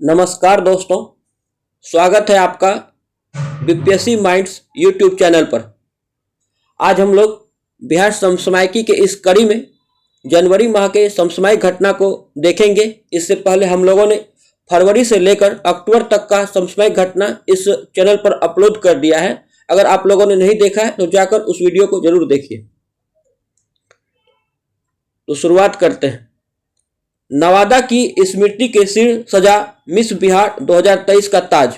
नमस्कार दोस्तों, स्वागत है आपका बीपीएससी माइंड्स यूट्यूब चैनल पर। आज हम लोग बिहार समसामयिकी के इस कड़ी में जनवरी माह के समसामयिक घटना को देखेंगे। इससे पहले हम लोगों ने फरवरी से लेकर अक्टूबर तक का समसामयिक घटना इस चैनल पर अपलोड कर दिया है। अगर आप लोगों ने नहीं देखा है तो जाकर उस वीडियो को जरूर देखिए। तो शुरुआत करते हैं। नवादा की स्मृति के सिर सजा मिस बिहार 2023 का ताज।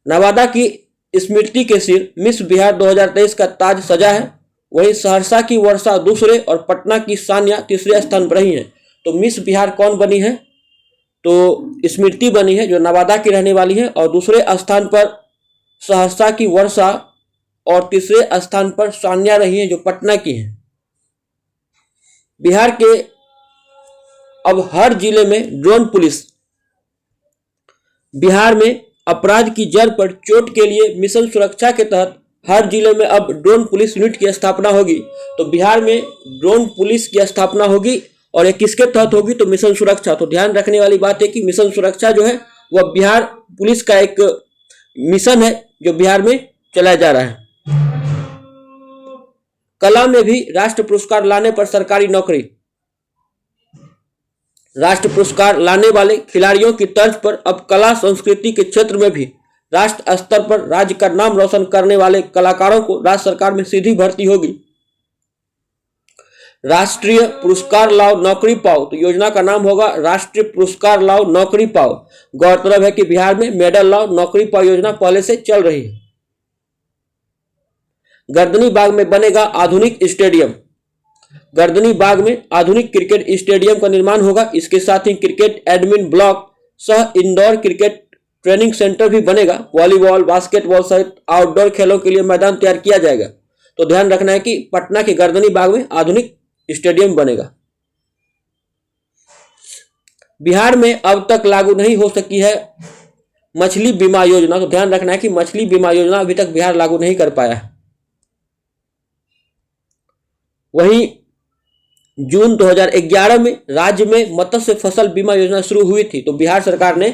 नवादा की स्मृति के सिर मिस बिहार 2023 का ताज सजा है। वहीं सहरसा की वर्षा दूसरे और पटना की सान्या तीसरे स्थान पर रही है। तो मिस बिहार कौन बनी है? तो स्मृति बनी है जो नवादा की रहने वाली है, और दूसरे स्थान पर सहरसा की वर्षा और तीसरे स्थान पर सान्या रही है जो पटना की है। बिहार के अब हर जिले में ड्रोन पुलिस। बिहार में अपराध की जड़ पर चोट के लिए मिशन सुरक्षा के तहत हर जिले में अब ड्रोन पुलिस यूनिट की स्थापना होगी। तो बिहार में ड्रोन पुलिस की स्थापना होगी, और ये किसके तहत होगी? तो मिशन सुरक्षा। तो ध्यान रखने वाली बात है कि मिशन सुरक्षा जो है वह बिहार पुलिस का एक मिशन है जो बिहार में चलाया जा रहा है। कला में भी राष्ट्र पुरस्कार लाने पर सरकारी नौकरी। राष्ट्र पुरस्कार लाने वाले खिलाड़ियों की तर्ज पर अब कला संस्कृति के क्षेत्र में भी राष्ट्र स्तर पर राज्य का नाम रोशन करने वाले कलाकारों को राज्य सरकार में सीधी भर्ती होगी। राष्ट्रीय पुरस्कार लाओ नौकरी पाओ, तो योजना का नाम होगा राष्ट्रीय पुरस्कार लाओ नौकरी पाओ। गौरतलब है कि बिहार में मेडल लाओ नौकरी पाओ योजना पहले से चल रही है। गर्दनी बाग में बनेगा आधुनिक स्टेडियम। गर्दनी बाग में आधुनिक क्रिकेट स्टेडियम का निर्माण होगा। इसके साथ ही क्रिकेट एडमिन ब्लॉक सह इंडोर क्रिकेट ट्रेनिंग सेंटर भी बनेगा। वॉलीबॉल, बास्केटबॉल सहित आउटडोर खेलों के लिए मैदान तैयार किया जाएगा। तो ध्यान रखना है कि पटना के गर्दनी बाग में आधुनिक स्टेडियम बनेगा। बिहार में अब तक लागू नहीं हो सकी है मछली बीमा योजना। तो ध्यान रखना है कि मछली बीमा योजना अभी तक बिहार लागू नहीं कर पाया है। वहीं जून 2011 में राज्य में मत्स्य फसल बीमा योजना शुरू हुई थी। तो बिहार सरकार ने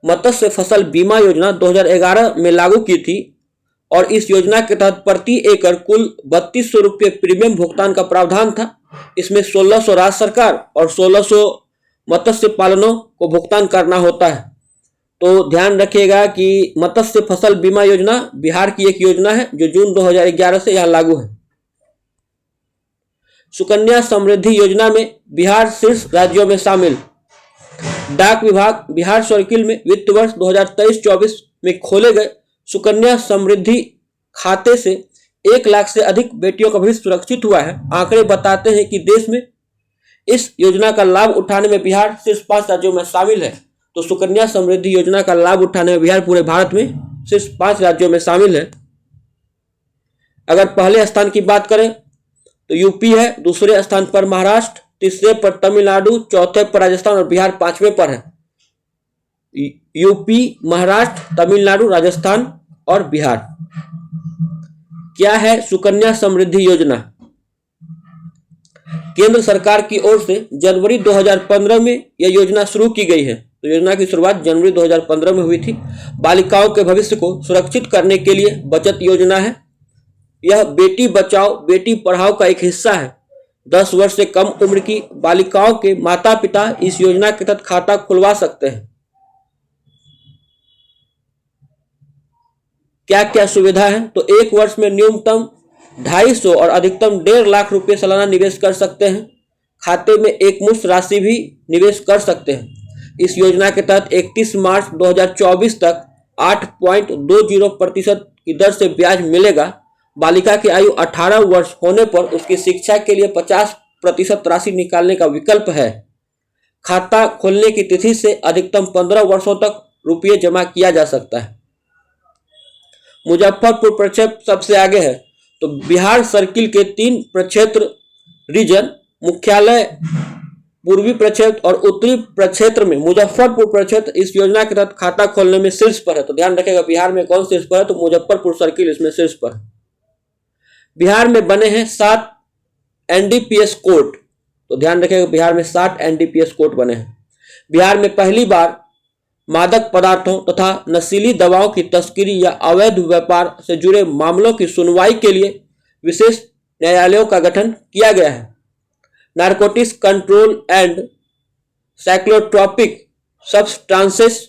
मत्स्य फसल बीमा योजना 2011 में लागू की थी, और इस योजना के तहत प्रति एकड़ कुल 3200 रुपये प्रीमियम भुगतान का प्रावधान था। इसमें 1600 राज्य सरकार और 1600 मत्स्य पालनों को भुगतान करना होता है। तो ध्यान रखिएगा कि मत्स्य फसल बीमा योजना बिहार की एक योजना है जो जून 2011 से यहाँ लागू है। सुकन्या समृद्धि योजना में बिहार शीर्ष राज्यों में शामिल। डाक विभाग बिहार सर्किल में वित्त वर्ष 2023-24 में खोले गए सुकन्या समृद्धि खाते से 1 लाख से अधिक बेटियों का भविष्य सुरक्षित हुआ है। आंकड़े बताते हैं कि देश में इस योजना का लाभ उठाने में बिहार शीर्ष 5 राज्यों में शामिल है। तो सुकन्या समृद्धि योजना का लाभ उठाने में बिहार पूरे भारत में शीर्ष 5 राज्यों में शामिल है। अगर पहले स्थान की बात करें तो यूपी है, दूसरे स्थान पर महाराष्ट्र, तीसरे पर तमिलनाडु, चौथे पर राजस्थान और बिहार 5वें पर है। यूपी, महाराष्ट्र, तमिलनाडु, राजस्थान और बिहार। क्या है सुकन्या समृद्धि योजना? केंद्र सरकार की ओर से जनवरी 2015 में यह योजना शुरू की गई है। तो योजना की शुरुआत जनवरी 2015 में हुई थी। बालिकाओं के भविष्य को सुरक्षित करने के लिए बचत योजना है। यह बेटी बचाओ बेटी पढ़ाओ का एक हिस्सा है। 10 वर्ष से कम उम्र की बालिकाओं के माता पिता इस योजना के तहत खाता खुलवा सकते हैं। क्या क्या सुविधा है? तो 1 वर्ष में न्यूनतम 250 और अधिकतम 1.5 लाख रुपए सालाना निवेश कर सकते हैं। खाते में एक मुश्त राशि भी निवेश कर सकते हैं। इस योजना के तहत 31 मार्च 2024 तक 8.20% की दर से ब्याज मिलेगा। बालिका की आयु 18 वर्ष होने पर उसकी शिक्षा के लिए 50% राशि निकालने का विकल्प है। खाता खोलने की तिथि से अधिकतम 15 वर्षों तक रुपये जमा किया जा सकता है। मुजफ्फरपुर प्रक्षेत्र सबसे आगे है। तो बिहार सर्किल के 3 प्रक्षेत्र रीजन मुख्यालय पूर्वी प्रक्षेत्र और उत्तरी प्रक्षेत्र में मुजफ्फरपुर प्रक्षेत्र इस योजना के तहत खाता खोलने में शीर्ष पर है। तो ध्यान रखिएगा बिहार में कौन शीर्ष पर है? तो मुजफ्फरपुर सर्किल इसमें शीर्ष पर है। बिहार में बने हैं 7 एनडीपीएस कोर्ट। तो ध्यान रखिएगा बिहार में 7 एनडीपीएस कोर्ट बने हैं। बिहार में पहली बार मादक पदार्थों तथा नशीली दवाओं की तस्करी या अवैध व्यापार से जुड़े मामलों की सुनवाई के लिए विशेष न्यायालयों का गठन किया गया है। नारकोटिक्स कंट्रोल एंड साइक्लोट्रॉपिक सब्सटेंसेस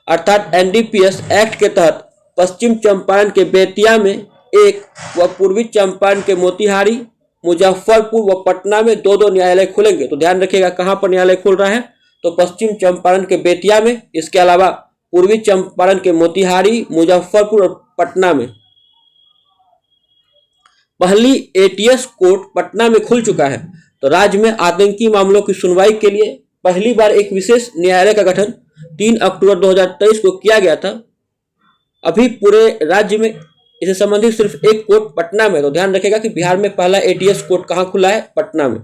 अर्थात एनडीपीएस एक्ट के तहत पश्चिम चंपारण के बेतिया में एक व पूर्वी चंपारण के मोतिहारी, मुजफ्फरपुर व पटना में दो दो न्यायालय खुलेंगे। तो ध्यान रखिएगा कहां पर न्यायालय खुल रहा है, तो पश्चिम चंपारण के बेतिया में, इसके अलावा पूर्वी चंपारण के मोतिहारी, मुजफ्फरपुर और पटना में। पहली एटीएस कोर्ट पटना में खुल चुका है। तो राज्य में आतंकी मामलों की सुनवाई के लिए पहली बार एक विशेष न्यायालय का गठन 3 अक्टूबर 2023 को किया गया था। अभी पूरे राज्य में इससे संबंधित सिर्फ एक कोर्ट पटना में। तो ध्यान रखिएगा कि बिहार में पहला एटीएस कोर्ट कहां खुला है, पटना में।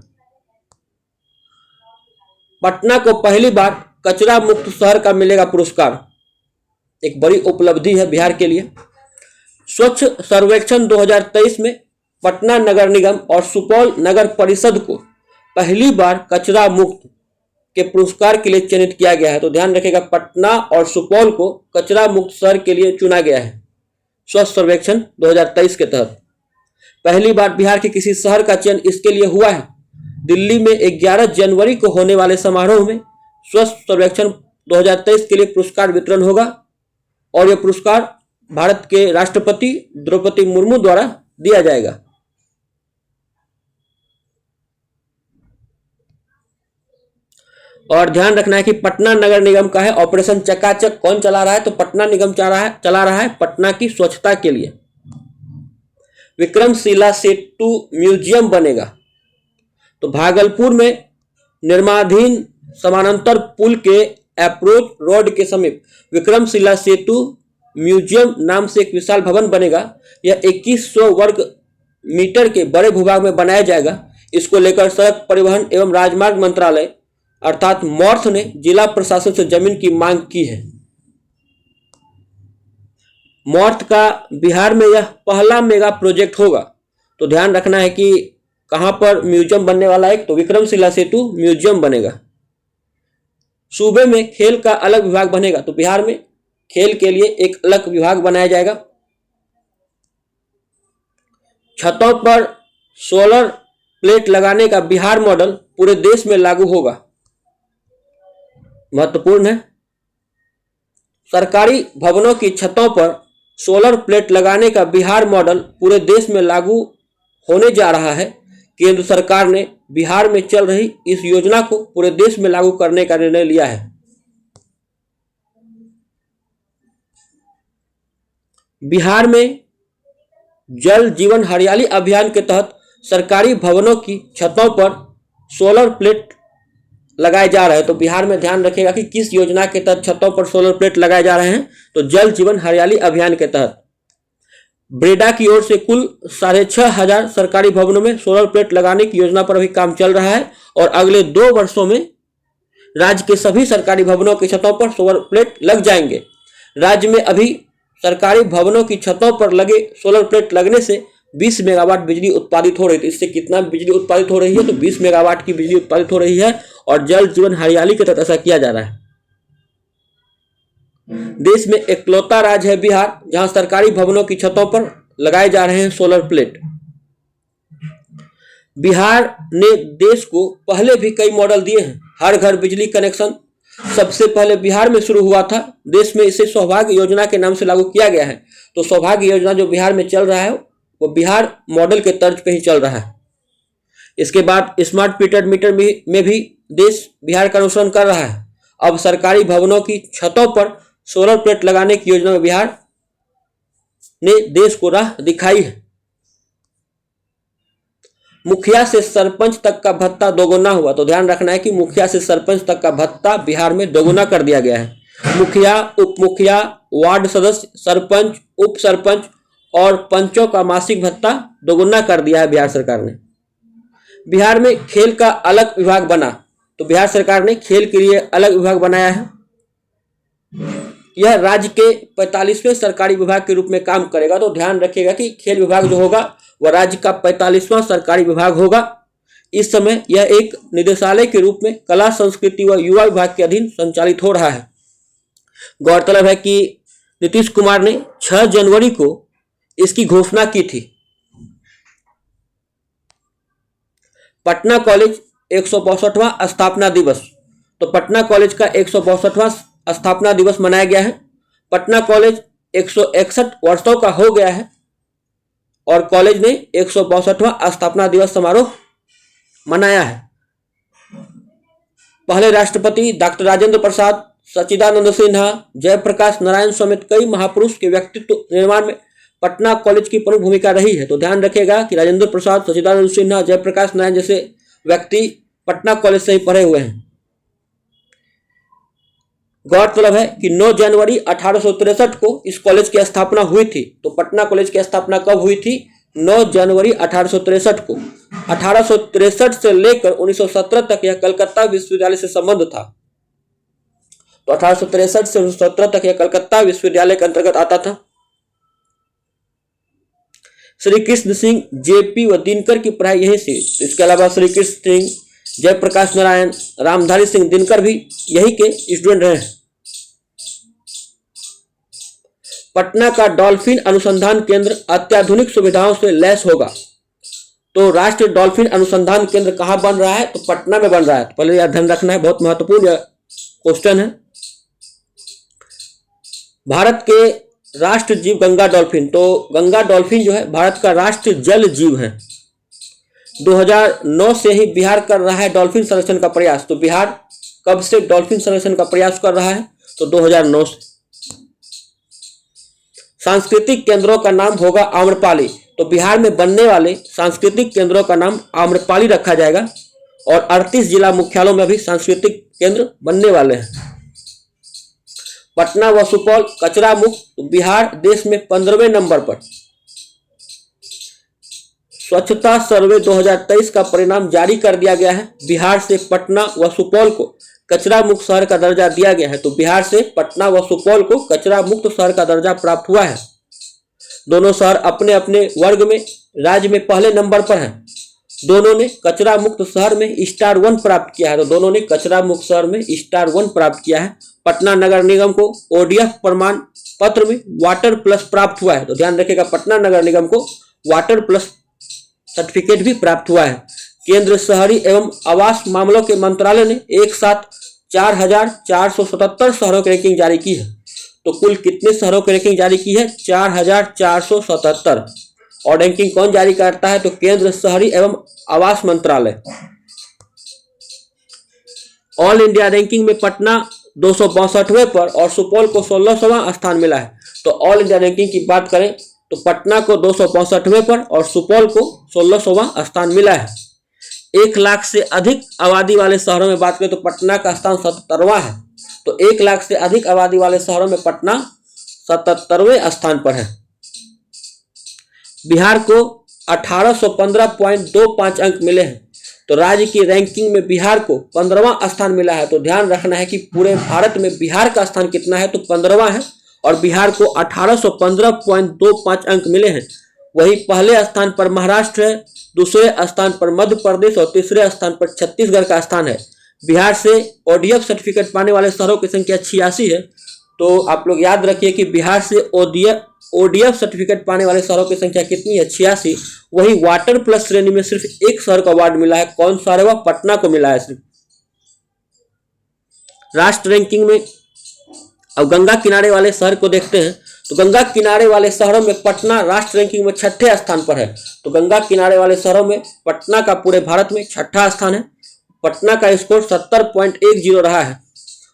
पटना को पहली बार कचरा मुक्त शहर का मिलेगा पुरस्कार, एक बड़ी उपलब्धि है बिहार के लिए। स्वच्छ सर्वेक्षण 2023 में पटना नगर निगम और सुपौल नगर परिषद को पहली बार कचरा मुक्त के पुरस्कार के लिए चयनित किया गया है। तो ध्यान रखिएगा पटना और सुपौल को कचरा मुक्त शहर के लिए चुना गया है स्वच्छ सर्वेक्षण 2023 के तहत। पहली बार बिहार के किसी शहर का चयन इसके लिए हुआ है। दिल्ली में 11 जनवरी को होने वाले समारोह में स्वच्छ सर्वेक्षण 2023 के लिए पुरस्कार वितरण होगा और यह पुरस्कार भारत के राष्ट्रपति द्रौपदी मुर्मू द्वारा दिया जाएगा। और ध्यान रखना है कि पटना नगर निगम का है ऑपरेशन चकाचक। कौन चला रहा है, तो पटना निगम चला रहा है पटना की स्वच्छता के लिए। विक्रमशिला सेतु म्यूजियम बनेगा। तो भागलपुर में निर्माणाधीन समानांतर पुल के अप्रोच रोड के समीप विक्रमशिला सेतु म्यूजियम नाम से एक विशाल भवन बनेगा। यह 2100 वर्ग मीटर के बड़े भूभाग में बनाया जाएगा। इसको लेकर सड़क परिवहन एवं राजमार्ग मंत्रालय अर्थात मॉर्थ ने जिला प्रशासन से जमीन की मांग की है। मॉर्थ का बिहार में यह पहला मेगा प्रोजेक्ट होगा। तो ध्यान रखना है कि कहां पर म्यूजियम बनने वाला है, तो विक्रमशिला सेतु म्यूजियम बनेगा। सूबे में खेल का अलग विभाग बनेगा। तो बिहार में खेल के लिए एक अलग विभाग बनाया जाएगा। छतों पर सोलर प्लेट लगाने का बिहार मॉडल पूरे देश में लागू होगा। महत्वपूर्ण है। सरकारी भवनों की छतों पर सोलर प्लेट लगाने का बिहार मॉडल पूरे देश में लागू होने जा रहा है। केंद्र सरकार ने बिहार में चल रही इस योजना को पूरे देश में लागू करने का निर्णय लिया है। बिहार में जल जीवन हरियाली अभियान के तहत सरकारी भवनों की छतों पर सोलर प्लेट लगाए जा रहे हैं। तो बिहार में ध्यान रखिएगा कि किस योजना के तहत छतों पर सोलर प्लेट लगाए जा रहे हैं, तो जल जीवन हरियाली अभियान के तहत। ब्रेडा की ओर से कुल 6500 सरकारी भवनों में सोलर प्लेट लगाने की योजना पर अभी काम चल रहा है और अगले 2 वर्षों में राज्य के सभी सरकारी भवनों की छतों पर सोलर प्लेट लग जाएंगे। राज्य में अभी सरकारी भवनों की छतों पर लगे सोलर प्लेट लगने से 20 मेगावाट बिजली उत्पादित हो रही थी। इससे कितना बिजली उत्पादित हो रही है, तो 20 मेगावाट की बिजली उत्पादित हो रही है और जल जीवन हरियाली के तहत ऐसा किया जा रहा है। देश में इकलौता राज्य है बिहार जहां सरकारी भवनों की छतों पर लगाए जा रहे हैं सोलर प्लेट। बिहार ने देश को पहले भी कई मॉडल दिए हैं। हर घर बिजली कनेक्शन सबसे पहले बिहार में शुरू हुआ था। देश में इसे सौभाग्य योजना के नाम से लागू किया गया है। तो सौभाग्य योजना जो बिहार में चल रहा है वो बिहार मॉडल के तर्ज पे ही चल रहा है। इसके बाद स्मार्ट मीटर में भी देश बिहार का अनुसरण कर रहा है। अब सरकारी भवनों की छतों पर सोलर प्लेट लगाने की योजना में बिहार ने देश को राह दिखाई है। मुखिया से सरपंच तक का भत्ता दोगुना हुआ। तो ध्यान रखना है कि मुखिया से सरपंच तक का भत्ता बिहार में दोगुना कर दिया गया है। मुखिया, उप मुखिया, वार्ड सदस्य, सरपंच, उप सरपंच और पंचों का मासिक भत्ता दोगुना कर दिया है बिहार सरकार ने। बिहार में खेल का अलग विभाग बना। तो बिहार सरकार ने खेल के लिए अलग विभाग बनाया है। यह राज्य के 45वें सरकारी विभाग के रूप में काम करेगा। तो ध्यान रखिएगा कि खेल विभाग जो होगा वह राज्य का 45वां सरकारी विभाग होगा। इस समय यह एक निदेशालय के रूप में कला, संस्कृति व युवा विभाग के अधीन संचालित हो रहा है। गौरतलब है कि नीतीश कुमार ने 6 जनवरी को इसकी घोषणा की थी। पटना कॉलेज 162वां स्थापना दिवस, तो पटना कॉलेज का 162वां स्थापना दिवस मनाया गया है। पटना कॉलेज 161 वर्षों का हो गया है और कॉलेज ने 162वां स्थापना दिवस समारोह मनाया है। पहले राष्ट्रपति डॉक्टर राजेंद्र प्रसाद, सच्चिदानंद सिन्हा, जयप्रकाश नारायण समेत कई महापुरुष के व्यक्तित्व निर्माण में पटना कॉलेज की प्रमुख भूमिका रही है। तो ध्यान रखिएगा कि राजेंद्र प्रसाद, सच्चिदानंद सिन्हा, जयप्रकाश नारायण जैसे व्यक्ति पटना कॉलेज से ही पढ़े हुए हैं। गौरतलब है कि 9 जनवरी 1863 को इस कॉलेज की स्थापना हुई थी। तो पटना कॉलेज की स्थापना कब हुई थी? 9 जनवरी 1863 को। 1863 से लेकर 1917 तक यह कलकत्ता विश्वविद्यालय से संबंध था। तो 1863 से 1917 तक यह कलकत्ता विश्वविद्यालय के अंतर्गत आता था। श्री कृष्ण सिंह, जेपी व दिनकर की पढ़ाई यहीं से। इसके अलावा श्री कृष्ण सिंह, जयप्रकाश नारायण, रामधारी सिंह दिनकर भी यही के स्टूडेंट रहे हैं। पटना का डॉल्फिन अनुसंधान केंद्र अत्याधुनिक सुविधाओं से लैस होगा। तो राष्ट्रीय डॉल्फिन अनुसंधान केंद्र कहां बन रहा है? तो पटना में बन रहा है। तो पहले यह ध्यान रखना है, बहुत महत्वपूर्ण क्वेश्चन है। भारत के राष्ट्रीय जीव गंगा डॉल्फिन, तो गंगा डॉल्फिन जो है भारत का राष्ट्रीय जल जीव है। 2009 से ही बिहार कर रहा है डॉल्फिन संरक्षण का प्रयास। तो बिहार कब से डॉल्फिन संरक्षण का प्रयास कर रहा है? तो 2009 से। सांस्कृतिक केंद्रों का नाम होगा आम्रपाली। तो बिहार में बनने वाले सांस्कृतिक केंद्रों का नाम आम्रपाली रखा जाएगा और 38 जिला मुख्यालयों में भी सांस्कृतिक केंद्र बनने वाले हैं। पटना व सुपौल कचरा मुक्त, बिहार देश में 15वें नंबर पर। स्वच्छता सर्वे 2023 का परिणाम जारी कर दिया गया है। बिहार से पटना व सुपौल को कचरा मुक्त शहर का दर्जा दिया गया है। तो बिहार से पटना व सुपौल को कचरा मुक्त शहर का दर्जा प्राप्त हुआ है। दोनों शहर अपने अपने वर्ग में राज्य में पहले नंबर पर हैं। दोनों ने कचरा मुक्त शहर में स्टार 1 प्राप्त किया है। तो दोनों ने कचरा मुक्त शहर में स्टार 1 प्राप्त किया है। पटना नगर निगम को ODF प्रमाण पत्र में वाटर प्लस प्राप्त हुआ है। तो ध्यान रखिएगा, पटना नगर निगम को वाटर प्लस सर्टिफिकेट भी प्राप्त हुआ है। केंद्र शहरी एवं आवास मामलों के मंत्रालय ने एक साथ 4,477 शहरों की रैंकिंग जारी की है। तो कुल कितने शहरों की रैंकिंग जारी की है? 4,477। और रैंकिंग कौन जारी करता है? तो केंद्र शहरी एवं आवास मंत्रालय। ऑल इंडिया रैंकिंग में पटना 262वें पर और सुपौल को 16वां स्थान मिला है। तो ऑल इंडिया रैंकिंग की बात करें तो पटना को 262वें पर और सुपौल को 16वां स्थान मिला है। 1 लाख से अधिक आबादी वाले शहरों में बात करें तो पटना का स्थान 77वां है। तो 1 लाख से अधिक आबादी वाले शहरों में पटना 77वें स्थान पर है। बिहार को 1815.25 अंक मिले हैं। तो राज्य की रैंकिंग में बिहार को 15वां स्थान मिला है। तो ध्यान रखना है कि पूरे भारत में बिहार का स्थान कितना है? तो 15वां है और बिहार को 1815.25 अंक मिले हैं। वही पहले स्थान पर महाराष्ट्र है, दूसरे स्थान पर मध्य प्रदेश और तीसरे स्थान पर छत्तीसगढ़ का स्थान है। बिहार से ODF सर्टिफिकेट पाने वाले शहरों की संख्या 86 है। तो आप लोग याद रखिए कि बिहार से ODF सर्टिफिकेट पाने वाले शहरों की संख्या कितनी है? 86। वही वाटर प्लस श्रेणी में सिर्फ एक शहर को अवार्ड मिला है। कौन सा है? वह पटना को मिला है सिर्फ। राष्ट्र रैंकिंग में अब गंगा किनारे वाले शहर को देखते हैं। तो गंगा किनारे वाले शहरों में पटना राष्ट्र रैंकिंग में 6ठे स्थान पर है। तो गंगा किनारे वाले शहरों में पटना का पूरे भारत में 6ठा स्थान है। पटना का स्कोर 70.10 रहा है।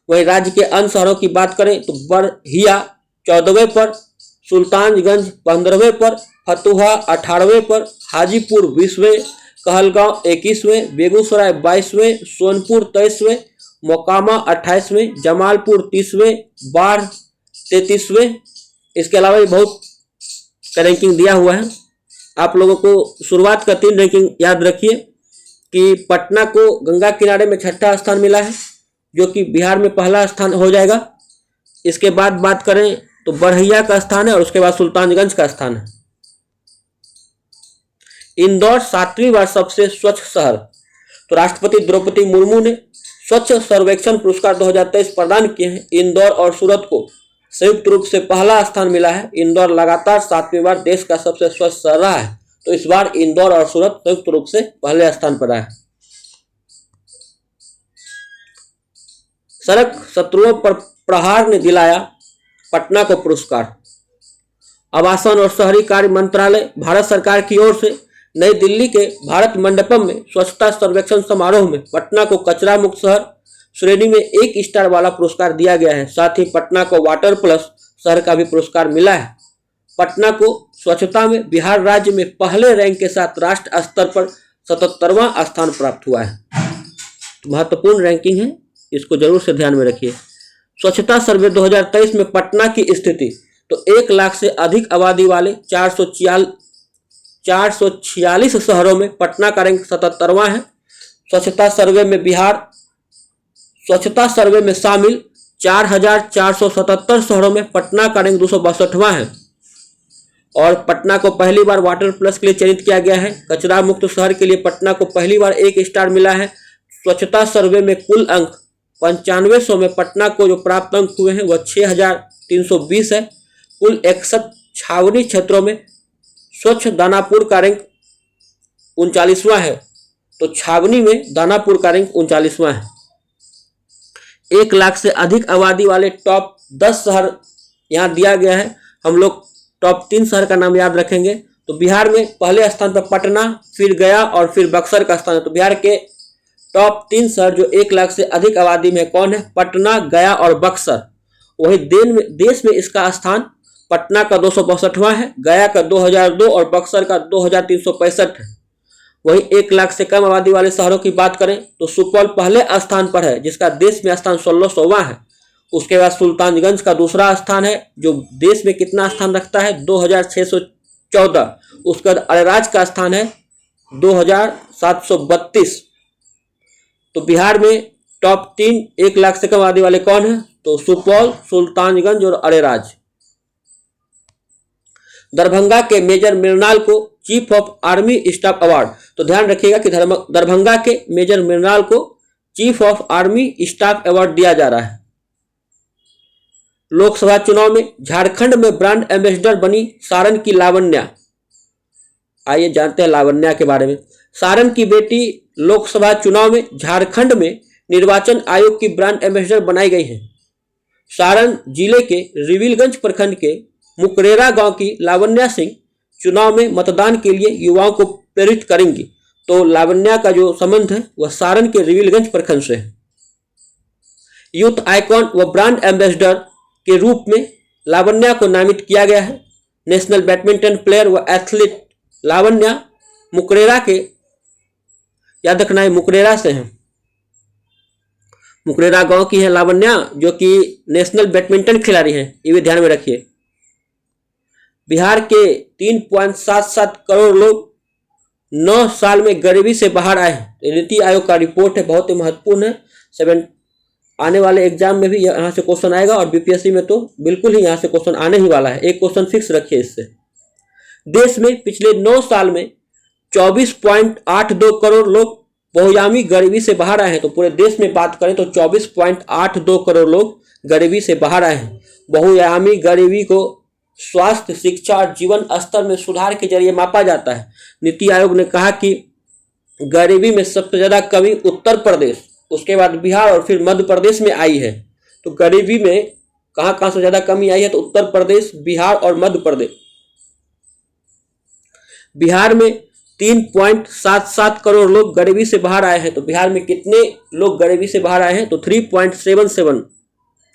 वही राज्य के अन्य शहरों की बात करें तो बरहिया 14वें पर, सुल्तानगंज 15वें पर, फतुहा 18वें पर, हाजीपुर 20वें, कहलगांव 21वें, बेगूसराय 22वें, सोनपुर 23वें, मोकामा 28वें, जमालपुर 30वें, बाढ़ 33वें। इसके अलावा भी बहुत का रैंकिंग दिया हुआ है। आप लोगों को शुरुआत का 3 रैंकिंग याद रखिए कि पटना को गंगा किनारे में 6ठा स्थान मिला है, जो कि बिहार में पहला स्थान हो जाएगा। इसके बाद बात करें तो बरहिया का स्थान है और उसके बाद सुल्तानगंज का स्थान है। इंदौर 7वीं बार सबसे स्वच्छ शहर। तो राष्ट्रपति द्रौपदी मुर्मू ने स्वच्छ सर्वेक्षण पुरस्कार 2023 प्रदान किए हैं। इंदौर और सूरत को संयुक्त रूप से पहला स्थान मिला है। इंदौर लगातार 7वीं बार देश का सबसे स्वच्छ शहर रहा है, तो इस बार इंदौर और सूरत संयुक्त रूप से पहले स्थान पर आए। सड़क शत्रुओं पर प्रहार ने दिलाया पटना को पुरस्कार। आवासन और शहरी कार्य मंत्रालय भारत सरकार की ओर से नई दिल्ली के भारत मंडपम में स्वच्छता सर्वेक्षण समारोह में पटना को कचरा मुक्त शहर श्रेणी में 1 स्टार वाला पुरस्कार दिया गया है। साथ ही पटना को वाटर प्लस शहर का भी पुरस्कार मिला है। पटना को स्वच्छता में बिहार राज्य में पहले रैंक के साथ राष्ट्र स्तर पर 77वां स्थान प्राप्त हुआ है। महत्वपूर्ण रैंकिंग है, इसको जरूर से ध्यान में रखिए। स्वच्छता सर्वे 2023 में पटना की स्थिति तो 1 लाख से अधिक आबादी वाले 446 शहरों में पटना का रैंक 77वां है। स्वच्छता सर्वे में शामिल 4477 शहरों में पटना का रैंक 262वां है और पटना को पहली बार वाटर प्लस के लिए चयनित किया गया है। कचरा मुक्त शहर के लिए पटना को पहली बार 1 स्टार मिला है। स्वच्छता सर्वे में कुल अंक 9500 में पटना को जो प्राप्त अंक हुए हैं वह 6320 है। कुल 61 छावनी क्षेत्रों में स्वच्छ दानापुर का रैंक 39वां है, तो छावनी में दानापुर का रैंक 39वां है। 1 लाख से अधिक आबादी वाले टॉप 10 शहर यहाँ दिया गया है। हम लोग टॉप 3 शहर का नाम याद रखेंगे। तो बिहार में पहले स्थान पर पटना, फिर गया और फिर बक्सर का स्थान है। तो बिहार के टॉप 3 शहर जो 1 लाख से अधिक आबादी में कौन है? पटना, गया और बक्सर। वही देश में इसका स्थान पटना का 262वां है, गया का 2002 और बक्सर का 2365 है। वही 1 लाख से कम आबादी वाले शहरों की बात करें तो सुपौल पहले स्थान पर है, जिसका देश में स्थान 1600वां है। उसके बाद सुल्तानगंज का दूसरा स्थान है, जो देश में कितना स्थान रखता है? 2614। उसके बाद अरेराज का स्थान है 2732। तो बिहार में टॉप 3 1 लाख से कम आबादी वाले कौन है? तो सुपौल, सुल्तानगंज और अरेराज। दरभंगा के मेजर मृणाल को chief of army staff award. तो ध्यान रखिएगा कि दरभंगा के मेजर मृणाल को chief of army staff award दिया जा रहा है। लोकसभा चुनाव में झारखंड में ब्रांड एम्बेसडर बनी सारण की लावण्या। आइए जानते हैं लावण्या के बारे में। सारण की बेटी लोकसभा चुनाव में झारखंड में निर्वाचन आयोग की ब्रांड एम्बेसडर बनाई गई है। सारण जिले के रिविलगंज प्रखंड के मुकरेरा गांव की लावण्या सिंह चुनाव में मतदान के लिए युवाओं को प्रेरित करेंगी। तो लावण्या का जो संबंध है वह सारण के रिविलगंज प्रखंड से है। यूथ आइकॉन व ब्रांड एम्बेसडर के रूप में लावण्या को नामित किया गया है। नेशनल बैडमिंटन प्लेयर व एथलीट लावण्या मुकरेरा के, याद रखना है, मुकरेरा से हैं। मुकरेरा गांव की है लावण्या, जो कि नेशनल बैडमिंटन खिलाड़ी हैं, ये भी ध्यान में रखिए। बिहार के 3.77 करोड़ लोग 9 साल में गरीबी से बाहर आए हैं। नीति आयोग का रिपोर्ट है, बहुत ही महत्वपूर्ण है। आने वाले एग्जाम में भी यहाँ से क्वेश्चन आएगा और बीपीएससी में तो बिल्कुल ही यहाँ से क्वेश्चन आने ही वाला है। एक क्वेश्चन फिक्स रखिए इससे। देश में पिछले 9 साल में 24.82 करोड़ लोग बहुआयामी गरीबी से बाहर आए हैं। तो पूरे देश में बात करें तो 24.82 करोड़ लोग गरीबी से बाहर आए हैं। बहुआयामी गरीबी को स्वास्थ्य, शिक्षा और जीवन स्तर में सुधार के जरिए मापा जाता है। नीति आयोग ने कहा कि गरीबी में सबसे ज्यादा कमी उत्तर प्रदेश, उसके बाद बिहार और फिर मध्य प्रदेश में आई है। तो गरीबी में कहां से ज्यादा कमी आई है? तो उत्तर प्रदेश, बिहार और मध्य प्रदेश। बिहार में 3.77 करोड़ लोग गरीबी से बाहर आए हैं। तो बिहार में कितने लोग गरीबी से बाहर आए हैं? तो 3.77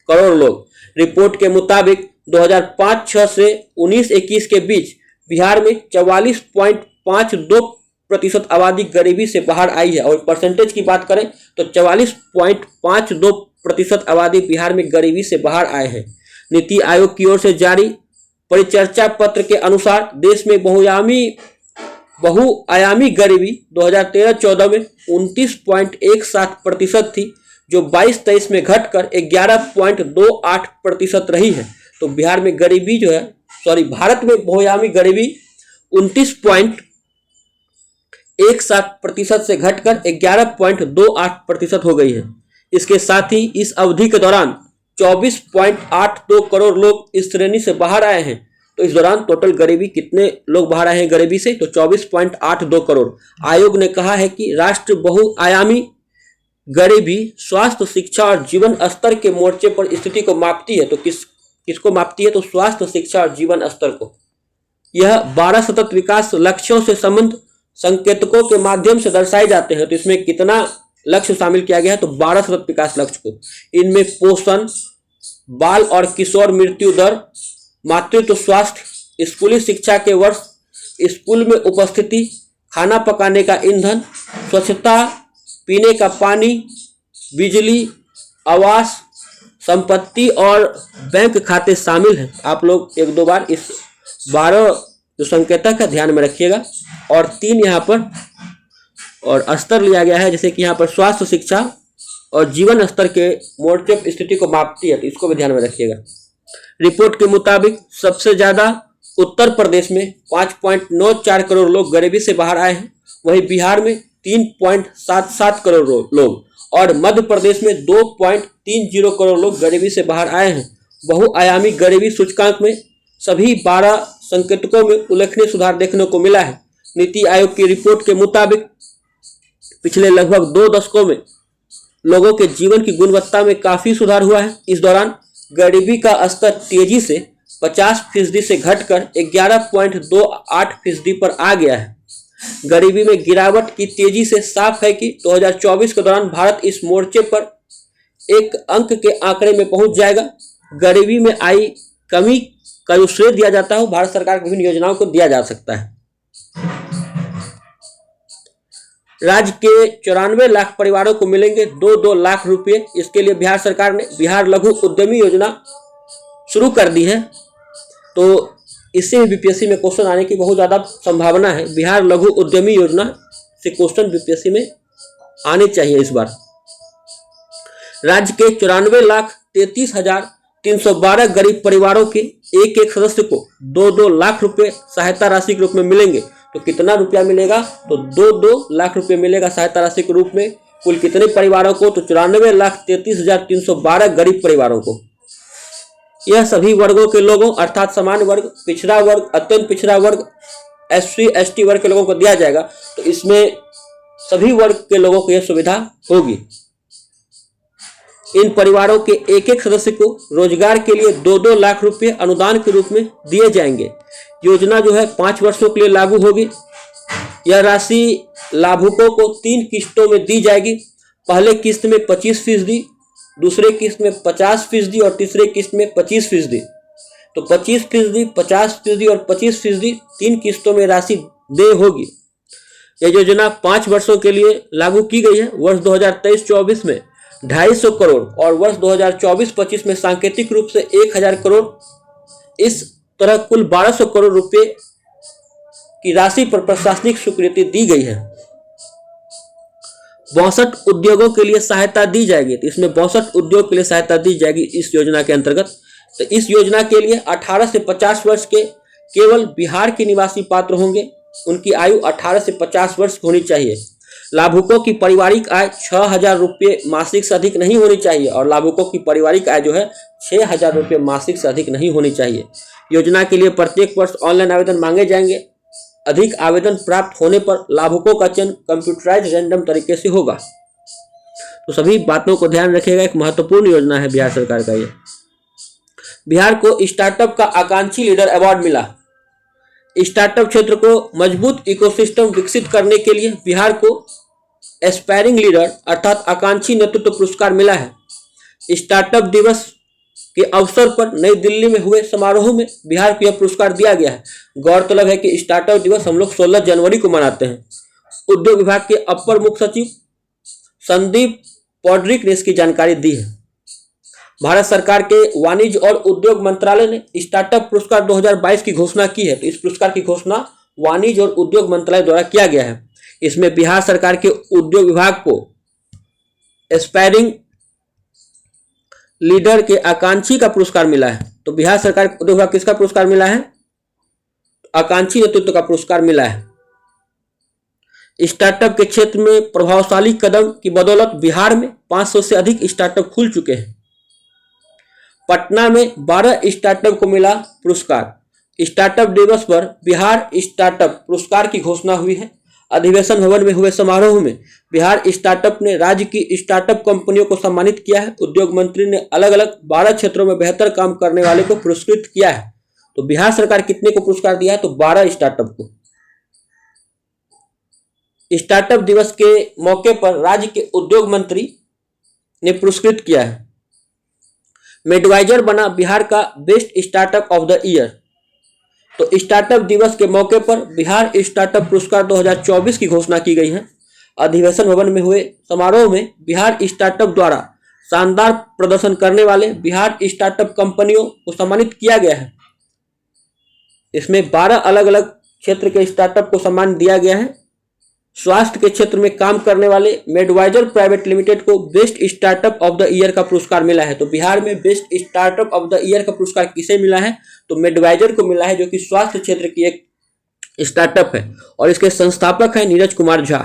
करोड़ लोग। रिपोर्ट के मुताबिक 2005-06 से 19-21 के बीच बिहार में 44.52% आबादी गरीबी से बाहर आई है। और परसेंटेज की बात करें तो 44.52% आबादी बिहार में गरीबी से बाहर आए हैं। नीति आयोग की ओर से जारी परिचर्चा पत्र के अनुसार देश में बहुआयामी गरीबी 2013-14 में 29.17% थी, जो 22-23 में घटकर 11.28% रही है। तो बिहार में गरीबी जो है, भारत में बहुआयामी गरीबी 29.17% से घटकर 11.28% हो गई है। इसके साथ ही इस अवधि के दौरान 24.82 करोड़ लोग इस श्रेणी से बाहर आए हैं। तो इस दौरान टोटल गरीबी कितने लोग बाहर आए हैं गरीबी से, तो 24.82 करोड़। आयोग ने कहा है कि राष्ट्र बहुआयामी गरीबी, स्वास्थ्य, शिक्षा और जीवन स्तर के मोर्चे पर स्थिति को मापती है। तो किसको मापती है, तो स्वास्थ्य, शिक्षा और जीवन स्तर को। यह 12 सतत विकास लक्ष्यों से संबंध संकेतकों के माध्यम से दर्शाए जाते हैं। तो इसमें कितना लक्ष्य शामिल किया गया है, तो 12 सतत विकास लक्ष्य को। इनमें पोषण, बाल और किशोर मृत्यु दर, मातृत्व स्वास्थ्य, स्कूली शिक्षा के वर्ष, स्कूल में उपस्थिति, खाना पकाने का ईंधन, स्वच्छता, पीने का पानी, बिजली, आवास, संपत्ति और बैंक खाते शामिल हैं। आप लोग एक दो बार इस 12 जो संकेतक है ध्यान में रखिएगा। और 3 यहाँ पर और स्तर लिया गया है, जैसे कि यहाँ पर स्वास्थ्य, शिक्षा और जीवन स्तर के मोर्चे पर स्थिति को मापती है, तो इसको भी ध्यान में रखिएगा। रिपोर्ट के मुताबिक सबसे ज्यादा उत्तर प्रदेश में 5.94 करोड़ लोग गरीबी से बाहर आए हैं, वहीं बिहार में 3.77 करोड़ लोग और मध्य प्रदेश में 2.30 करोड़ लोग गरीबी से बाहर आए हैं। बहुआयामी गरीबी सूचकांक में सभी 12 संकेतकों में उल्लेखनीय सुधार देखने को मिला है। नीति आयोग की रिपोर्ट के मुताबिक पिछले लगभग 2 दशकों में लोगों के जीवन की गुणवत्ता में काफी सुधार हुआ है। इस दौरान गरीबी का स्तर तेजी से 50% से घटकर 11.28% पर आ गया है। गरीबी में गिरावट की तेजी से साफ है कि 2024 के दौरान भारत इस मोर्चे पर एक अंक के आंकड़े में पहुंच जाएगा। गरीबी में आई कमी का जो श्रेय दिया जाता है भारत सरकार की विभिन्न योजनाओं को दिया जा सकता है। राज्य के 94 लाख परिवारों को मिलेंगे 2-2 लाख रुपए। इसके लिए बिहार सरकार ने बिहार लघु उद्यमी योजना शुरू कर दी है। तो इससे भी बीपीएससी में क्वेश्चन आने की बहुत ज्यादा संभावना है। बिहार लघु उद्यमी योजना से क्वेश्चन बीपीएससी में आने चाहिए इस बार। राज्य के 94,33,312 गरीब परिवारों के एक सदस्य को 2-2 लाख रुपए सहायता राशि के रूप में मिलेंगे। तो कितना रुपया मिलेगा, तो 2-2 लाख रुपए मिलेगा सहायता राशि के रूप में। कुल कितने परिवारों को, तो 94,33,312 गरीब परिवारों को। यह सभी वर्गों के लोगों अर्थात सामान्य वर्ग, पिछड़ा वर्ग, अत्यंत पिछड़ा वर्ग, एससी एसटी वर्ग के लोगों को दिया जाएगा। तो इसमें सभी वर्ग के लोगों को यह सुविधा होगी। इन परिवारों के एक सदस्य को रोजगार के लिए 2-2 लाख रुपए अनुदान के रूप में दिए जाएंगे। योजना जो है 5 वर्षों के लिए लागू होगी। यह राशि लाभुकों को 3 किस्तों में दी जाएगी। पहले किस्त में 25%, दूसरे किस्त में 50% और तीसरे किस्त में 25%। तो 25%, 50% और 25% 3 किस्तों में राशि देय होगी। यह योजना 5 वर्षों के लिए लागू की गई है। वर्ष 2023-24 में 250 करोड़ और वर्ष 2024-25 में सांकेतिक रूप से 1000 करोड़, इस तरह कुल 1200 करोड़ रुपए की राशि पर प्रशासनिक स्वीकृति दी गई है। 62 उद्योगों के लिए सहायता दी जाएगी। तो इसमें 62 उद्योग के लिए सहायता दी जाएगी इस योजना के अंतर्गत। तो इस योजना के लिए 18 से 50 वर्ष के केवल बिहार के निवासी पात्र होंगे। उनकी आयु 18 से 50 वर्ष होनी चाहिए। लाभुकों की पारिवारिक आय 6,000 रुपये मासिक से अधिक नहीं होनी चाहिए और लाभुकों की पारिवारिक आय जो है 6,000 रुपये मासिक से अधिक नहीं होनी चाहिए। योजना के लिए प्रत्येक वर्ष ऑनलाइन आवेदन मांगे जाएंगे। अधिक आवेदन प्राप्त होने पर लाभुकों का चयन कंप्यूटराइज रैंडम तरीके से होगा। तो सभी बातों को ध्यान रखिएगा। एक महत्वपूर्ण योजना है बिहार सरकार का ये। बिहार को स्टार्टअप का आकांक्षी लीडर अवार्ड मिला। स्टार्टअप क्षेत्र को मजबूत इकोसिस्टम विकसित करने के लिए बिहार को एस्पायरिंग लीडर अर्थात आकांक्षी नेतृत्व पुरस्कार मिला है। स्टार्टअप दिवस के अवसर पर नई दिल्ली में हुए समारोह में बिहार को यह पुरस्कार दिया गया है। गौरतलब है कि स्टार्टअप दिवस हम लोग 16 जनवरी को मनाते हैं। उद्योग विभाग के अपर मुख्य सचिव संदीप पौडरिक ने इसकी जानकारी दी है। भारत सरकार के वाणिज्य और उद्योग मंत्रालय ने स्टार्टअप पुरस्कार 2022 की घोषणा की है। तो इस पुरस्कार की घोषणा वाणिज्य और उद्योग मंत्रालय द्वारा किया गया है। इसमें बिहार सरकार के उद्योग विभाग को एस्पायरिंग लीडर के आकांक्षी का पुरस्कार मिला है। तो बिहार सरकार के उद्योग विभाग किसका पुरस्कार मिला है? आकांक्षी नेतृत्व का पुरस्कार मिला है। स्टार्टअप के क्षेत्र में प्रभावशाली कदम की बदौलत बिहार में 500 से अधिक स्टार्टअप खुल चुके हैं। पटना में 12 स्टार्टअप को मिला पुरस्कार। स्टार्टअप दिवस पर बिहार स्टार्टअप पुरस्कार की घोषणा हुई है। अधिवेशन भवन में हुए समारोह में बिहार स्टार्टअप ने राज्य की स्टार्टअप कंपनियों को सम्मानित किया है। उद्योग मंत्री ने अलग अलग 12 क्षेत्रों में बेहतर काम करने वाले को पुरस्कृत किया है। तो बिहार सरकार कितने को पुरस्कार दिया है? तो 12 स्टार्टअप को। स्टार्टअप दिवस के मौके पर राज्य के उद्योग मंत्री ने पुरस्कृत किया है। मेडवाइजर बना बिहार का best startup of the year. तो स्टार्टअप दिवस के मौके पर बिहार स्टार्टअप पुरस्कार 2024 की घोषणा की गई है। अधिवेशन भवन में हुए समारोह में बिहार स्टार्टअप द्वारा शानदार प्रदर्शन करने वाले बिहार स्टार्टअप कंपनियों को सम्मानित किया गया है। इसमें 12 अलग अलग क्षेत्र के स्टार्टअप को सम्मान दिया गया है। स्वास्थ्य के क्षेत्र में काम करने वाले मेडवाइजर प्राइवेट लिमिटेड को best startup of the year का पुरस्कार मिला है। तो बिहार में best startup of the year का पुरस्कार किसे मिला है? तो मेडवाइजर को मिला है, जो कि स्वास्थ्य क्षेत्र की एक स्टार्टअप है और इसके संस्थापक है नीरज कुमार झा।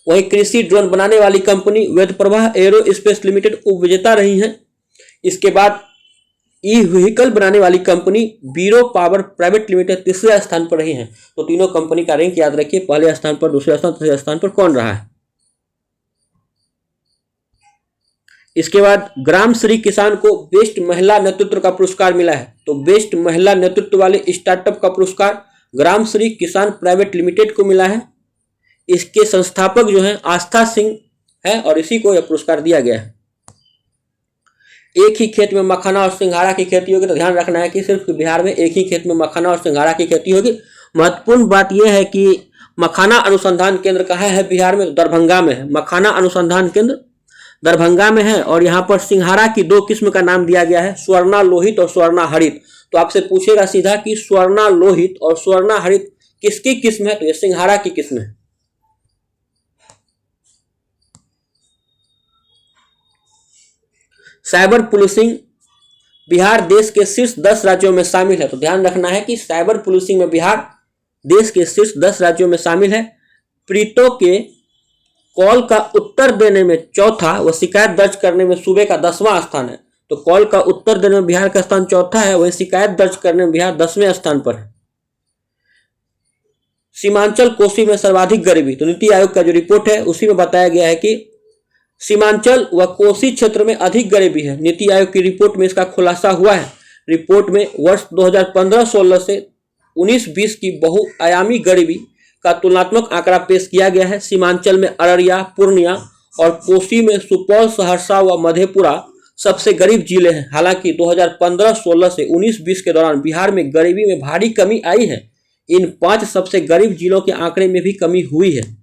वहीं कृषि ड्रोन बनाने वाली कंपनी वेदप्रभा एरोस्पेस लिमिटेड उपविजेता रही है। इसके बाद ई व्हीकल बनाने वाली कंपनी बीरो पावर प्राइवेट लिमिटेड तीसरे स्थान पर रही है। तो तीनों कंपनी का रैंक याद रखिए, पहले स्थान पर, दूसरे स्थान, तीसरे स्थान पर कौन रहा है। इसके बाद ग्राम श्री किसान को बेस्ट महिला नेतृत्व का पुरस्कार मिला है। तो बेस्ट महिला नेतृत्व वाले स्टार्टअप का पुरस्कार ग्राम श्री किसान प्राइवेट लिमिटेड को मिला है। इसके संस्थापक जो है आस्था सिंह है और इसी को यह पुरस्कार दिया गया है। एक ही खेत में मखाना और सिंघाड़ा की खेती होगी। तो ध्यान रखना है कि सिर्फ बिहार में एक ही खेत में मखाना और सिंघाड़ा की खेती होगी। महत्वपूर्ण बात यह है कि मखाना अनुसंधान केंद्र कहाँ है बिहार में? दरभंगा में है। मखाना अनुसंधान केंद्र दरभंगा में है और यहाँ पर सिंघाड़ा की 2 किस्म का नाम दिया गया है, स्वर्णा लोहित और स्वर्णा हरित। तो आपसे पूछेगा सीधा कि स्वर्णा लोहित और स्वर्णा हरित किसकी किस्म है? तो ये सिंघाड़ा की किस्म है। साइबर पुलिसिंग बिहार देश के शीर्ष 10 राज्यों में शामिल है। तो ध्यान रखना है कि साइबर पुलिसिंग में बिहार देश के शीर्ष 10 राज्यों में शामिल है। पीड़ितों के कॉल का उत्तर देने में चौथा व शिकायत दर्ज करने में सूबे का 10वां स्थान है। तो कॉल का उत्तर देने में बिहार का स्थान चौथा है, वही शिकायत दर्ज करने में बिहार 10वें स्थान पर है। सीमांचल कोसी में सर्वाधिक गरीबी। तो नीति आयोग का जो रिपोर्ट है उसी में बताया गया है कि सीमांचल व कोसी क्षेत्र में अधिक गरीबी है। नीति आयोग की रिपोर्ट में इसका खुलासा हुआ है। रिपोर्ट में वर्ष 2015-16 से 19-20 की बहुआयामी गरीबी का तुलनात्मक आंकड़ा पेश किया गया है। सीमांचल में अररिया, पूर्णिया और कोसी में सुपौल, सहरसा व मधेपुरा सबसे गरीब जिले हैं। हालांकि 2015-16 से 19-20 के दौरान बिहार में गरीबी में भारी कमी आई है। इन 5 सबसे गरीब जिलों के आंकड़े में भी कमी हुई है।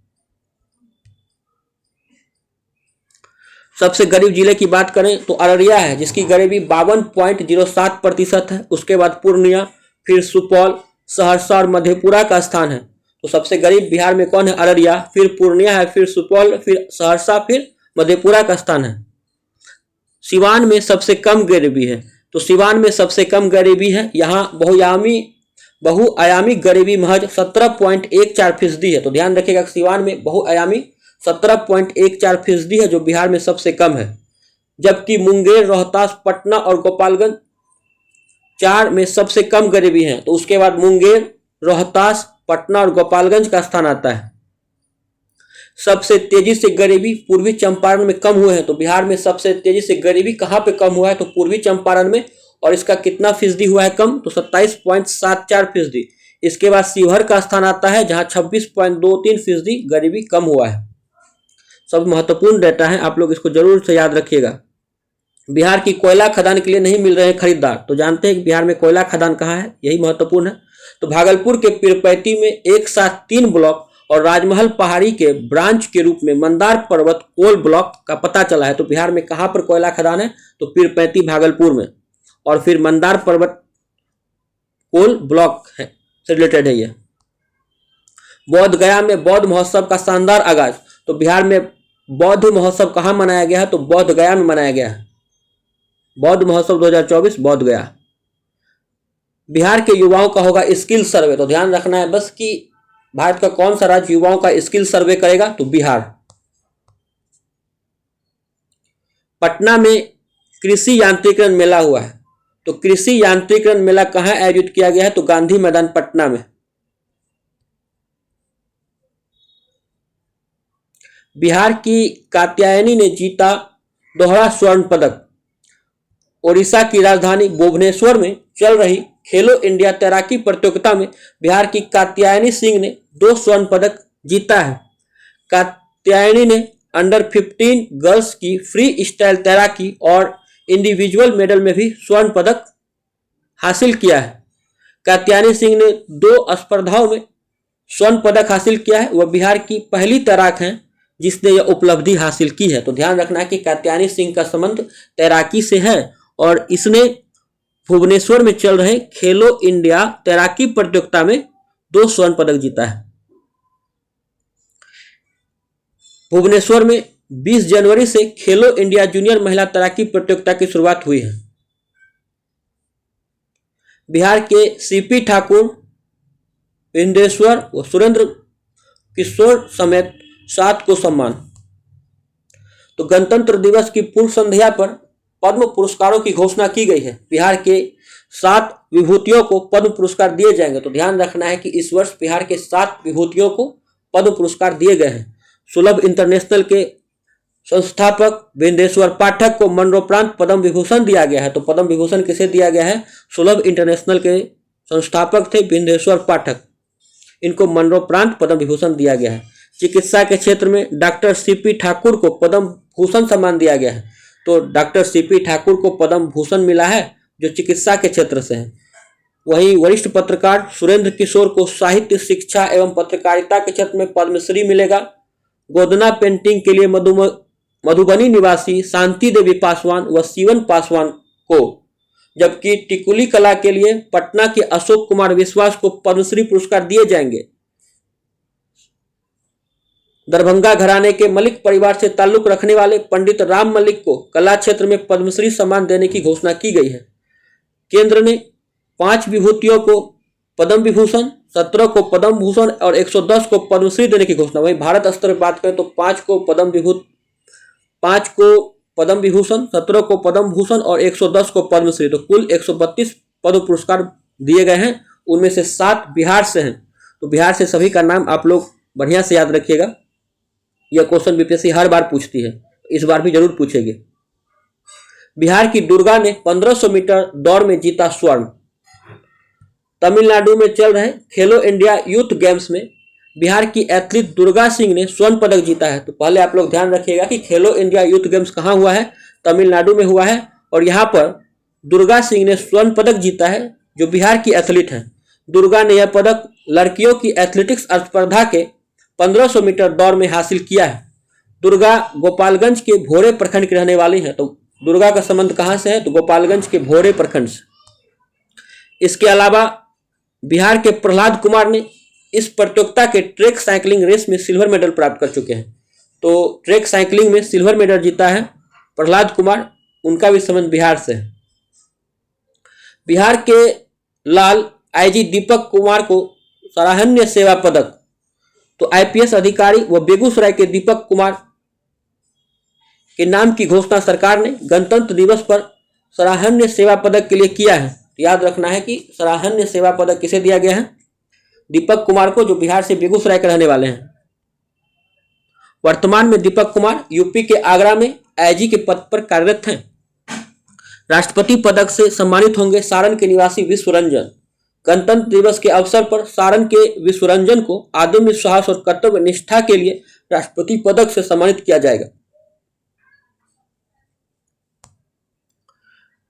सबसे गरीब जिले की बात करें तो अररिया है, जिसकी गरीबी 52.07% है। उसके बाद पूर्णिया, फिर सुपौल, सहरसा और मधेपुरा का स्थान है। तो सबसे गरीब बिहार में कौन है? अररिया, फिर पूर्णिया है, फिर सुपौल, फिर सहरसा, फिर मधेपुरा का स्थान है। सिवान में सबसे कम गरीबी है। तो सिवान में सबसे कम गरीबी है। यहाँ बहुआयामी गरीबी महज 17.14% है। तो ध्यान रखिएगा, सिवान में बहुआयामी 17.14% है, जो बिहार में सबसे कम है। जबकि मुंगेर, रोहतास, पटना और गोपालगंज 4 में सबसे कम गरीबी है। तो उसके बाद मुंगेर, रोहतास, पटना और गोपालगंज का स्थान आता है। सबसे तेजी से गरीबी पूर्वी चंपारण में कम हुए हैं। तो बिहार में सबसे तेजी से गरीबी कहाँ पे कम हुआ है? तो पूर्वी चंपारण में। और इसका कितना फीसदी हुआ है कम? तो 27.74%। इसके बाद शिवहर का स्थान आता है, जहां 26.23% गरीबी कम हुआ है। सब महत्वपूर्ण डेटा है, आप लोग इसको जरूर से याद रखिएगा। बिहार की कोयला खदान के लिए नहीं मिल रहे हैं खरीदार। तो जानते हैं कि बिहार में कोयला खदान कहाँ है, यही महत्वपूर्ण है। तो भागलपुर के पीरपैंती में एक साथ 3 ब्लॉक और राजमहल पहाड़ी के ब्रांच के रूप में मंदार पर्वत कोल ब्लॉक का पता चला है। तो बिहार में कहाँ पर कोयला खदान है? तो पीरपैंती भागलपुर में, और फिर मंदार पर्वत कोल ब्लॉक है से रिलेटेड है यह। बौद्ध गया में बौद्ध महोत्सव का शानदार आगाज। तो बिहार में बौद्ध महोत्सव कहाँ मनाया गया है? तो बौद्ध गया में मनाया गया है। बौद्ध महोत्सव 2024 बौद्ध गया। बिहार के युवाओं का होगा स्किल सर्वे। तो ध्यान रखना है बस कि भारत का कौन सा राज्य युवाओं का स्किल सर्वे करेगा? तो बिहार। पटना में कृषि यांत्रिकरण मेला हुआ है, तो कृषि यांत्रिकरण मेला कहां आयोजित किया गया है? तो गांधी मैदान पटना में। बिहार की कात्यायनी ने जीता दोहरा स्वर्ण पदक। ओडिशा की राजधानी भुवनेश्वर में चल रही खेलो इंडिया तैराकी प्रतियोगिता में बिहार की कात्यायनी सिंह ने 2 स्वर्ण पदक जीता है। कात्यायनी ने अंडर 15 गर्ल्स की फ्री स्टाइल तैराकी और इंडिविजुअल मेडल में भी स्वर्ण पदक हासिल किया है। कात्यायनी सिंह ने 2 स्पर्धाओं में स्वर्ण पदक हासिल किया है। वह बिहार की पहली तैराक हैं जिसने यह उपलब्धि हासिल की है। तो ध्यान रखना है कि कात्यायनी सिंह का संबंध तैराकी से है और इसने भुवनेश्वर में चल रहे खेलो इंडिया तैराकी प्रतियोगिता में 2 स्वर्ण पदक जीता है। भुवनेश्वर में 20 जनवरी से खेलो इंडिया जूनियर महिला तैराकी प्रतियोगिता की शुरुआत हुई है। बिहार के सीपी ठाकुर, विंदेश्वर व सुरेंद्र किशोर समेत 7 को सम्मान। तो गणतंत्र दिवस की पूर्व संध्या पर पद्म पुरस्कारों की घोषणा की गई है। बिहार के 7 विभूतियों को पद्म पुरस्कार दिए जाएंगे। तो ध्यान रखना है कि इस वर्ष बिहार के 7 विभूतियों को पद्म पुरस्कार दिए गए हैं। सुलभ इंटरनेशनल के संस्थापक विंदेश्वर पाठक को मरणोपरांत पद्म विभूषण दिया गया है। तो पद्म विभूषण किसे दिया गया है? सुलभ इंटरनेशनल के संस्थापक थे विंदेश्वर पाठक, इनको मरणोपरांत पद्म विभूषण दिया गया है। चिकित्सा के क्षेत्र में डॉक्टर सीपी ठाकुर को पद्म भूषण सम्मान दिया गया है। तो डॉक्टर सीपी ठाकुर को पद्म भूषण मिला है जो चिकित्सा के क्षेत्र से है। वहीं वरिष्ठ पत्रकार सुरेंद्र किशोर को साहित्य, शिक्षा एवं पत्रकारिता के क्षेत्र में पद्मश्री मिलेगा। गोदना पेंटिंग के लिए मधुबनी निवासी शांति देवी पासवान व शिवन पासवान को, जबकि टिकुली कला के लिए पटना के अशोक कुमार विश्वास को पद्मश्री पुरस्कार दिए जाएंगे। दरभंगा घराने के मलिक परिवार से ताल्लुक रखने वाले पंडित राम मलिक को कला क्षेत्र में पद्मश्री सम्मान देने की घोषणा की गई है। केंद्र ने 5 विभूतियों को पद्म विभूषण, 17 को पद्म भूषण और 110 को पद्मश्री देने की घोषणा। वहीं भारत स्तर पर बात करें तो 5 को पद्म विभूषण, 17 को पद्म भूषण और 110 को पद्मश्री। तो कुल 132 पद्म पुरस्कार दिए गए हैं, उनमें से 7 बिहार से हैं। तो बिहार से सभी का नाम आप लोग बढ़िया से याद रखिएगा। यह क्वेश्चन बीपीएससी हर बार पूछती है, इस बार भी जरूर पूछेगी। बिहार की दुर्गा ने 1500 मीटर दौड़ में जीता स्वर्ण। तमिलनाडु में चल रहे खेलो इंडिया यूथ गेम्स में बिहार की एथलीट दुर्गा सिंह ने स्वर्ण पदक जीता है। तो पहले आप लोग ध्यान रखिएगा कि खेलो इंडिया यूथ गेम्स कहाँ हुआ है? तमिलनाडु में हुआ है और यहाँ पर दुर्गा सिंह ने स्वर्ण पदक जीता है जो बिहार की एथलीट है। दुर्गा ने यह पदक लड़कियों की एथलेटिक्स स्पर्धा के 1500 मीटर दौड़ में हासिल किया है। दुर्गा गोपालगंज के भोरे प्रखंड की रहने वाली है। तो दुर्गा का संबंध कहां से है? तो गोपालगंज के भोरे प्रखंड से। इसके अलावा बिहार के प्रहलाद कुमार ने इस प्रतियोगिता के ट्रैक साइकिलिंग रेस में सिल्वर मेडल प्राप्त कर चुके हैं। तो ट्रैक साइकिलिंग में सिल्वर मेडल जीता है प्रहलाद कुमार, उनका भी संबंध बिहार से है। बिहार के लाल आईजी दीपक कुमार को सराहनीय सेवा पदक। तो आईपीएस अधिकारी व बेगूसराय के दीपक कुमार के नाम की घोषणा सरकार ने गणतंत्र दिवस पर सराहनीय सेवा पदक के लिए किया है। याद रखना है कि सराहनीय सेवा पदक किसे दिया गया है? दीपक कुमार को, जो बिहार से बेगूसराय के रहने वाले हैं। वर्तमान में दीपक कुमार यूपी के आगरा में आईजी के पद पर कार्यरत हैं। राष्ट्रपति पदक से सम्मानित होंगे सारण के निवासी विश्वरंजन। गणतंत्र दिवस के अवसर पर सारण के विश्वरंजन को आदमी साहस और कर्तव्य निष्ठा के लिए राष्ट्रपति पदक से सम्मानित किया जाएगा।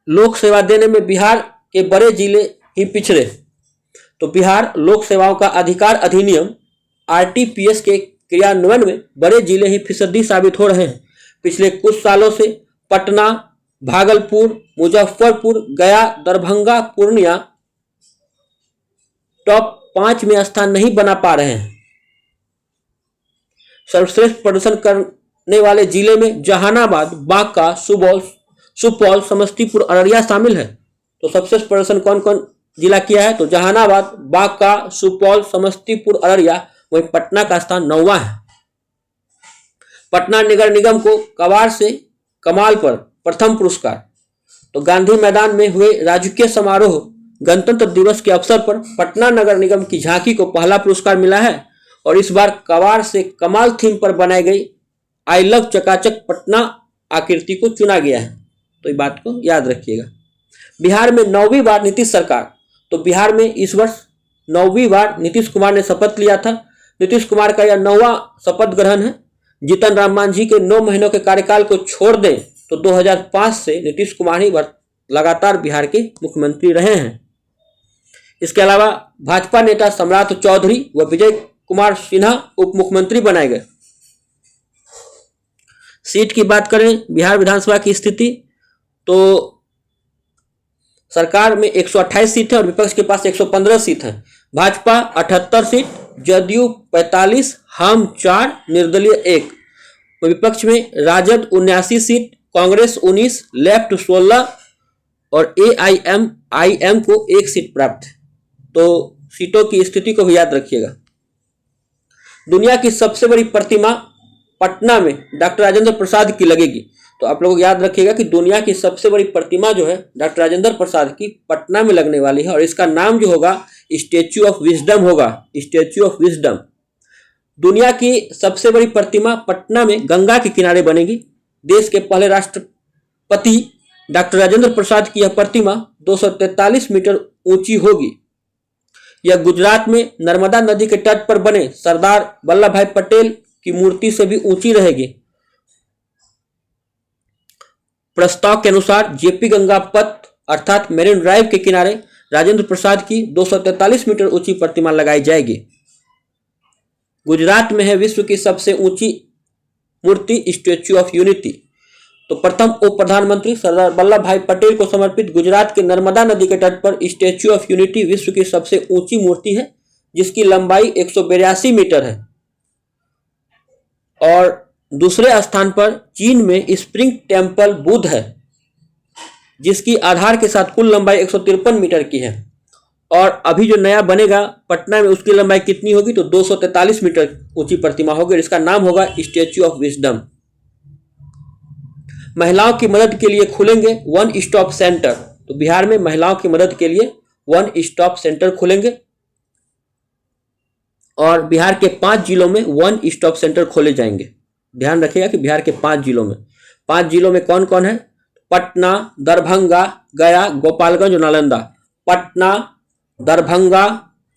लोक सेवा देने में बिहार के बड़े जिले ही पिछड़े। तो बिहार लोक सेवाओं का अधिकार अधिनियम आरटीपीएस के क्रियान्वयन में बड़े जिले ही फिसदी साबित हो रहे हैं। पिछले कुछ सालों से पटना, भागलपुर, मुजफ्फरपुर, गया, दरभंगा, पूर्णिया टॉप 5 में स्थान नहीं बना पा रहे हैं। सर्वश्रेष्ठ प्रदर्शन करने वाले जिले में जहानाबाद, बांका, सुपौल, समस्तीपुर, अररिया शामिल है। तो सर्वश्रेष्ठ प्रदर्शन कौन कौन जिला किया है? तो जहानाबाद, बांका, सुपौल, समस्तीपुर, अररिया वहीं पटना का स्थान 9वां है। पटना नगर निगम को कबाड़ से कमाल पर प्रथम पुरस्कार। तो गांधी मैदान में हुए राजकीय समारोह गणतंत्र दिवस के अवसर पर पटना नगर निगम की झांकी को पहला पुरस्कार मिला है और इस बार कबाड़ से कमाल थीम पर बनाई गई आई लव चकाचक पटना आकृति को चुना गया है। तो ये बात को याद रखिएगा। बिहार में 9वीं बार नीतीश सरकार। तो बिहार में इस वर्ष 9वीं बार नीतीश कुमार ने शपथ लिया था। नीतीश कुमार का यह 9वां शपथ ग्रहण है। जीतन राम मांझी के 9 महीनों के कार्यकाल को छोड़ दें तो 2005 से नीतीश कुमार ही लगातार बिहार के मुख्यमंत्री रहे हैं। इसके अलावा भाजपा नेता सम्राट चौधरी व विजय कुमार सिन्हा उप मुख्यमंत्री बनाए गए। सीट की बात करें बिहार विधानसभा की स्थिति, तो सरकार में 128 सीट है और विपक्ष के पास 115 सीट है। भाजपा 78 सीट, जदयू 45, हम 4, निर्दलीय 1। विपक्ष में राजद 79 सीट, कांग्रेस 19, लेफ्ट 16 और AIM को 1 सीट प्राप्त है। तो सीटों की स्थिति को भी याद रखिएगा। दुनिया की सबसे बड़ी प्रतिमा पटना में डॉक्टर राजेंद्र प्रसाद की लगेगी। तो आप लोग याद रखिएगा कि दुनिया की सबसे बड़ी प्रतिमा जो है डॉक्टर राजेंद्र प्रसाद की पटना में लगने वाली है और इसका नाम जो होगा स्टैच्यू ऑफ विजडम होगा, स्टैच्यू ऑफ विजडम। दुनिया की सबसे बड़ी प्रतिमा पटना में गंगा के किनारे बनेगी। देश के पहले राष्ट्रपति डॉक्टर राजेंद्र प्रसाद की यह प्रतिमा 243 मीटर ऊंची होगी। यह गुजरात में नर्मदा नदी के तट पर बने सरदार वल्लभ भाई पटेल की मूर्ति से भी ऊंची रहेगी। प्रस्ताव के अनुसार जेपी गंगा पथ अर्थात मेरिन ड्राइव के किनारे राजेंद्र प्रसाद की 243 मीटर ऊंची प्रतिमा लगाई जाएगी। गुजरात में है विश्व की सबसे ऊंची मूर्ति स्टैच्यू ऑफ यूनिटी। तो प्रथम उप प्रधानमंत्री सरदार वल्लभ भाई पटेल को समर्पित गुजरात के नर्मदा नदी के तट पर स्टैच्यू ऑफ यूनिटी विश्व की सबसे ऊंची मूर्ति है जिसकी लंबाई 182 मीटर है। और दूसरे स्थान पर चीन में स्प्रिंग टेम्पल बुद्ध है जिसकी आधार के साथ कुल लंबाई 153 मीटर की है। और अभी जो नया बनेगा पटना में उसकी लंबाई कितनी होगी तो 243 मीटर ऊंची प्रतिमा होगी। इसका नाम होगा स्टैच्यू ऑफ विजडम। महिलाओं की मदद के लिए खुलेंगे 1 स्टॉप सेंटर। तो बिहार में महिलाओं की मदद के लिए 1 स्टॉप सेंटर खुलेंगे और बिहार के 5 जिलों में 1 स्टॉप सेंटर खोले जाएंगे। ध्यान रखिएगा कि बिहार के 5 जिलों में कौन कौन है? पटना, दरभंगा, गया, गोपालगंज और नालंदा। पटना, दरभंगा,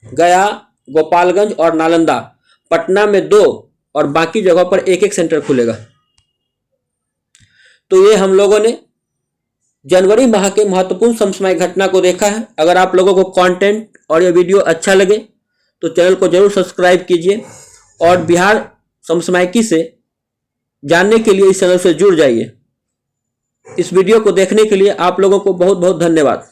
गया, गोपालगंज और नालंदा। पटना में 2 और बाकी जगहों पर 1-1 सेंटर खुलेगा। तो ये हम लोगों ने जनवरी माह के महत्वपूर्ण समसामयिक घटना को देखा है। अगर आप लोगों को कंटेंट और ये वीडियो अच्छा लगे तो चैनल को जरूर सब्सक्राइब कीजिए और बिहार समसामयिकी से जानने के लिए इस चैनल से जुड़ जाइए। इस वीडियो को देखने के लिए आप लोगों को बहुत बहुत धन्यवाद।